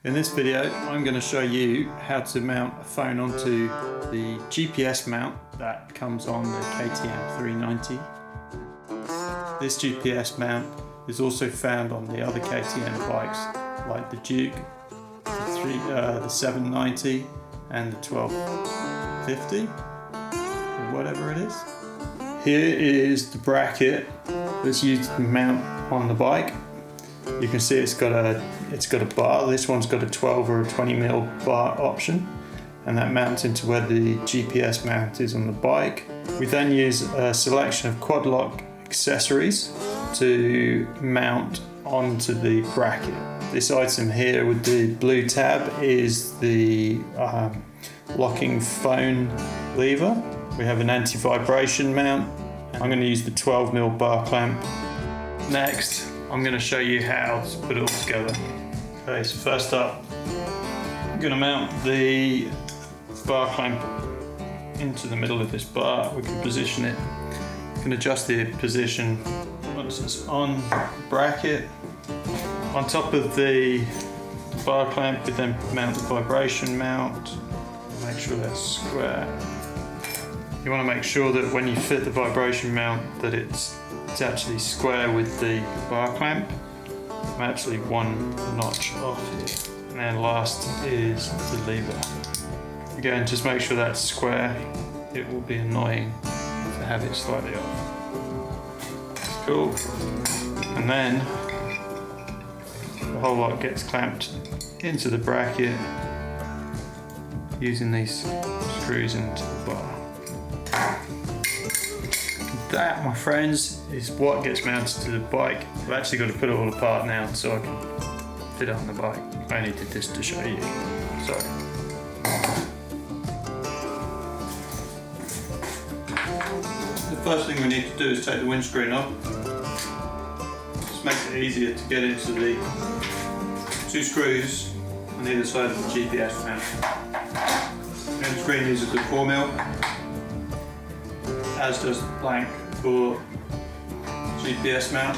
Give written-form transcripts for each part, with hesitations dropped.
In this video, I'm going to show you how to mount a phone onto the GPS mount that comes on the KTM 390. This GPS mount is also found on the other KTM bikes like the Duke, the 790 and the 1250, or whatever it is. Here is the bracket that's used to mount on the bike. You can see it's got a bar. This one's got a 12 or a 20 mil bar option, and that mounts into where the GPS mount is on the bike. We then use a selection of quad lock accessories to mount onto the bracket. This item here with the blue tab is the locking phone lever. We have an anti-vibration mount. I'm going to use the 12 mil bar clamp. Next, I'm going to show you how to put it all together. Okay, so first up, I'm going to mount the bar clamp into the middle of this bar. We can position it. We can adjust the position once it's on the bracket. On top of the bar clamp, we then mount the vibration mount. Make sure that's square. You want to make sure that when you fit the vibration mount that it's actually square with the bar clamp. I'm actually one notch off here. And then last is the lever. Again, just make sure that's square. It will be annoying to have it slightly off. Cool. And then the whole lot gets clamped into the bracket using these screws into the bar. That, my friends, is what gets mounted to the bike. I've actually got to put it all apart now so I can fit it on the bike. I only did this to show you. Sorry. The first thing we need to do is take the windscreen off. This makes it easier to get into the two screws on either side of the GPS mount. The windscreen uses the 4 mil. As does the blank for GPS mount.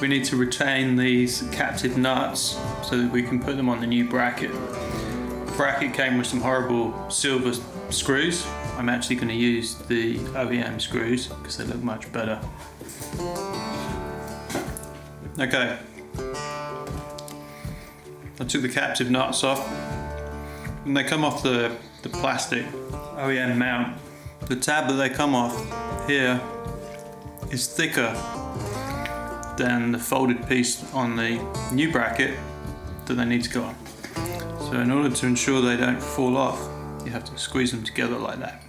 We need to retain these captive nuts so that we can put them on the new bracket. The bracket came with some horrible silver screws. I'm actually going to use the OEM screws because they look much better. Okay. I took the captive nuts off. When they come off the plastic OEM mount, the tab that they come off here is thicker than the folded piece on the new bracket that they need to go on. So in order to ensure they don't fall off, you have to squeeze them together like that.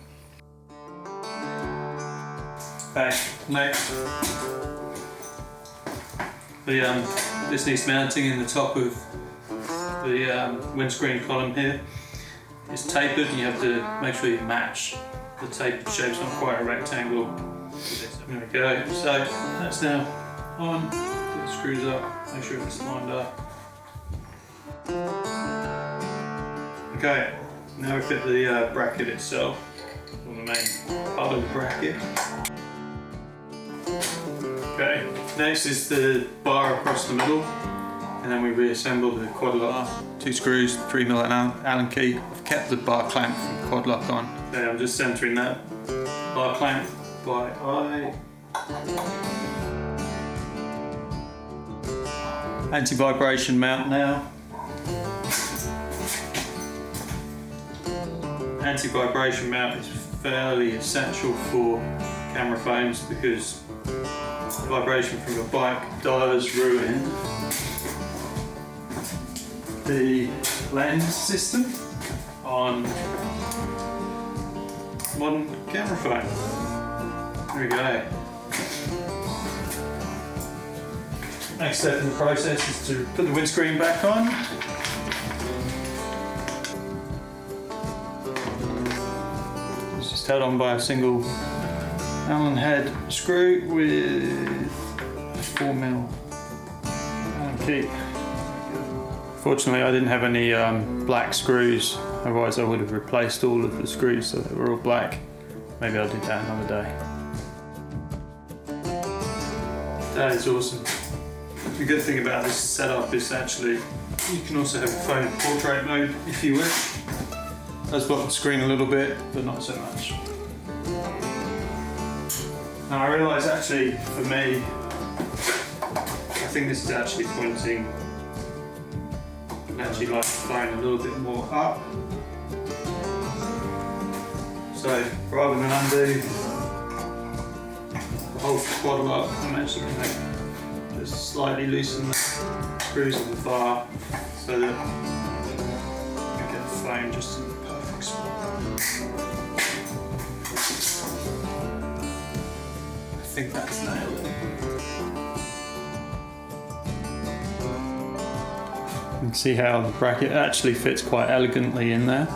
Okay, next. This needs mounting in the top of the windscreen column here. It's tapered and you have to make sure you match the tapered shape's not quite a rectangle. There we go. So that's now on. Put the screws up, make sure it's lined up. Okay, now we fit the bracket itself, or the main part of the bracket. Okay, next is the bar across the middle. And then we reassemble the quad lock. 2 screws, 3 mil Allen key. I've kept the bar clamp from quad lock on. Okay, I'm just centering that bar clamp by eye. Anti-vibration mount now. Anti-vibration mount is fairly essential for camera phones because vibration from your bike does ruin the lens system on modern camera phone. There we go. Next step in the process is to put the windscreen back on. It's just held on by a single Allen head screw with a 4 mil Allen key. Fortunately, I didn't have any black screws, otherwise I would have replaced all of the screws so they were all black. maybe I'll do that another day. That is awesome. The good thing about this setup is actually you can also have a phone in portrait mode if you wish. Does block the screen a little bit, but not so much. Now I realise actually for me, I think this is actually pointing, I actually like the phone a little bit more up. So rather than undo the whole throttle up, I'm actually going to just slightly loosen the screws on the bar so that I get the phone just in the perfect spot. I think that's nailed it. You can see how the bracket actually fits quite elegantly in there.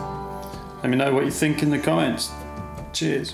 Let me know what you think in the comments. Cheers.